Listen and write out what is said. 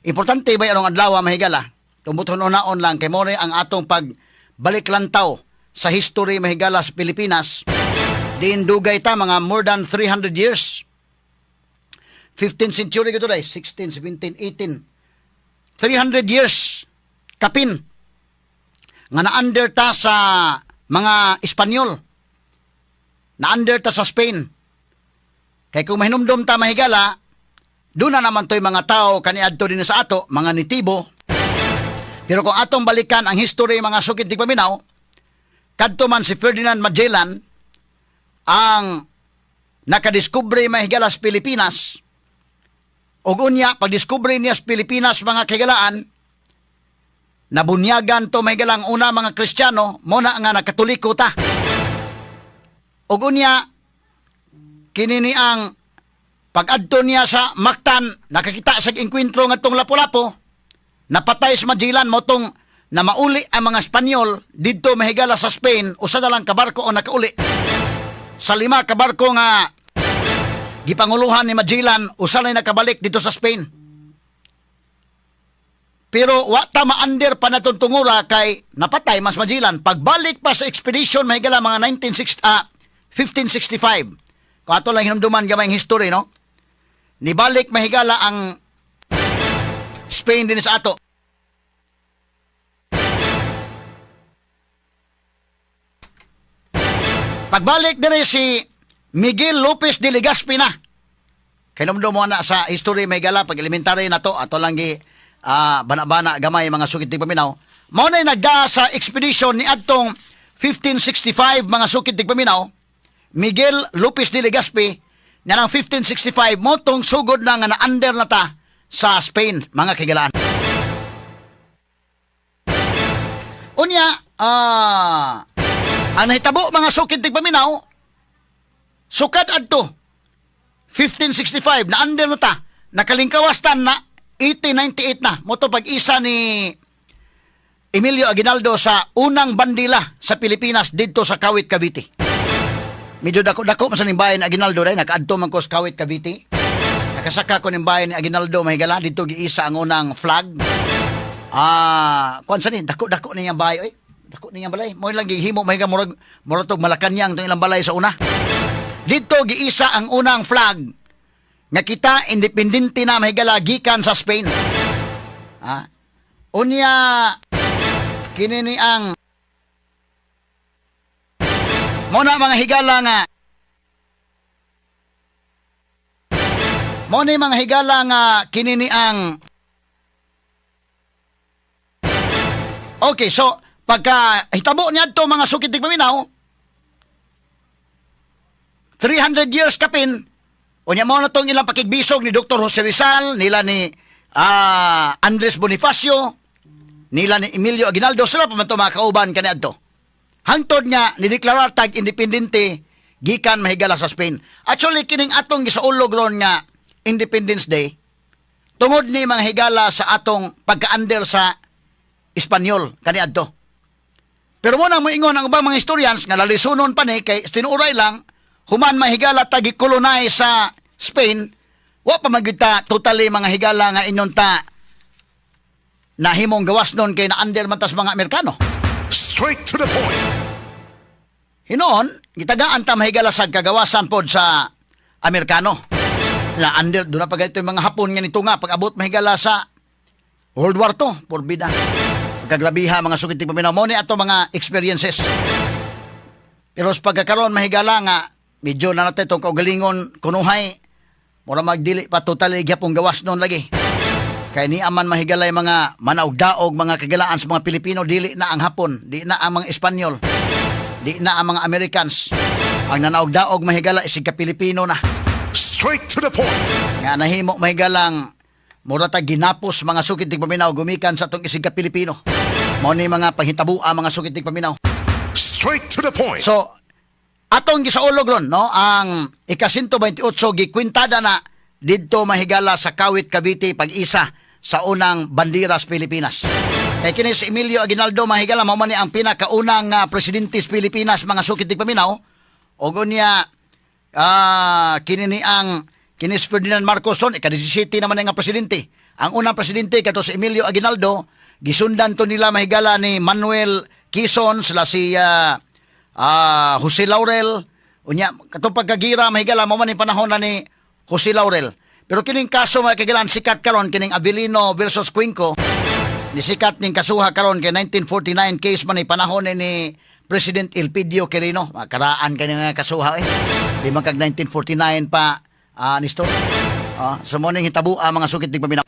Importante ba anong adlaw mahigala? Tumutunon-naon lang kay more ang atong pagbalik lantaw sa history mahigala sa Pilipinas. Diin dugay ta mga more than 300 years. 15th century ko today, 16, 17, 18. 300 years kapin nga na-under ta sa mga Espanyol. Na-under ta sa Spain. Kaya kung mahinumdum ta mahigala, doon na naman to'y mga tao kaniadto din sa ato, mga nitibo. Pero kung atong balikan ang history mga sukid tigpaminaw, kadto man si Ferdinand Magellan ang nakadiskubre mahigala sa Pilipinas. Og unya, pagdiskubre niya sa Pilipinas mga kagalaan, nabunyagan to mahigalang una mga Kristiyano, muna nga nakatoliko ta. Og unya, kinini ang pag-adto niya sa Mactan, nakakita sa inkwentro nga tong Lapu-Lapu, napatay sa Magellan mo tong na mauli ang mga Espanyol dito mahigala sa Spain, usa na lang kabarko o nakauli. Sa 5 kabarko nga gipanguluhan ni Magellan, usa na nakabalik dito sa Spain. Pero wa ta ma-under pa natong tungura kay napatay mas Magellan. Pagbalik pa sa expedition mahigala mga 1565. Kung ato lang hinumduman gamay ang history, no? Nibalik mahigala ang Spain din sa ato. Pagbalik din si Miguel Lopez de Legazpi na. Kinumdum mo na sa history mahigala pag elementary na to, ato lang gi bana-bana gamay mga sukit tigpaminaw. Mao na nagda sa expedition ni adtong 1565 mga sukit tigpaminaw. Miguel Lopez de Legazpi na ng 1565 motong sugod na nga na-under na ta sa Spain mga kagalaan. Unya, ang nahitabo mga sukid tigpaminaw, sukat adto 1565 na-under na ta, nakalingkawastan na 1898 na moto pag-isa ni Emilio Aguinaldo sa unang bandila sa Pilipinas dito sa Kawit, Cavite. Medyo dako man sa bayan ni Aguinaldo rin, nakaadto man ko sa Kawit, Cavite. Nakasaka ko ng bayan ni Aguinaldo mahigala dito giisa ang unang flag. Kuan sa ni dako niyang bahay oy. Dako niyang balay. Mo lang gihimo mahiga murag tog Malacañang tong ilang balay sa una. Dito giisa ang unang flag nga kita independente na mahigala gikan sa Spain. Unya kinini ang muna mga higala nga muna mga higala nga kinini ang okay, so pagka hitabo niya to mga sukit tigpaminaw 300 years kapin unya mo na tong ilang pakigbisog ni Dr. Jose Rizal, nila ni Andres Bonifacio, nila ni Emilio Aguinaldo, sila pa man to mga kauban kaniadto. Hangtod nga nideklarar tag independente gikan mahigala sa Spain. Actually kining atong gisaulog ron nga Independence Day tungod ni mga higala sa atong pagka-under sa Espanyol kaniadto. Pero mo nang moingon ang ubang mga historians nga lalisunon pa ni kay tinuray lang human mahigala tag i-colonize sa Spain, wa pa magita totally mga higala nga inyon ta nahimong gawas nun kay na-under man tas mga Amerikano. Straight to the point. Hinoon, gitagaan ta mahigala sa kagawasan pod sa Amerikano. Na under do na pa ganito yung mga Hapon nga nito nga pag-abot mahigala sa World War II, porbida. Pagkagrabiha mga sukit tigpaminaw mo ni ato mga experiences. Pero sa pagkakaroon mahigala nga medyo na natin itong kaugalingon kunuhay mura magdili pa totally gyapong gawas noon lagi. Kaya ni aman mahigalay mga manaog-daog mga kagalaan sa mga Pilipino, dili na ang Hapon, di na ang mga Espanyol, di na ang mga Americans. Ang nanaog-daog mahigala isig ka Pilipino na. Straight to the point. Nga nahimo mahigalang mura ta ginapos mga sukit tigpaminaw gumikan sa itong isig ka Pilipino. Mao ni mga panghitabua mga sukit tigpaminaw. Straight to the point. So, atong gisaulog ron, no, ang ika-128 gikwintada na didto mahigala sa Kawit, Cavite pag-isa sa unang bandera sa Pilipinas. Kay kini si Emilio Aguinaldo mahigala mao man ni ang pinakaunang presidente sa Pilipinas mga sukit tigpaminaw. Og unya kini ni ang kini si Ferdinand Marcos ron ika-17 naman nga presidente. Ang unang presidente kato si Emilio Aguinaldo, gisundan to nila mahigala ni Manuel Quezon, sila si Jose Laurel. Unya, katong pagkagira mahigala mo man ni panahon na ni Jose Laurel. Pero kining kaso mga kaigalan sikat karon kining Abilino versus Cuenco. Ni sikat ning kasuha karon kay 1949 case man ni panahon ni President Elpidio Quirino. Karaan kani nga kasuha Di man kag 1949 pa nisto. So mo ning hitabo mga sukit ning paminaw.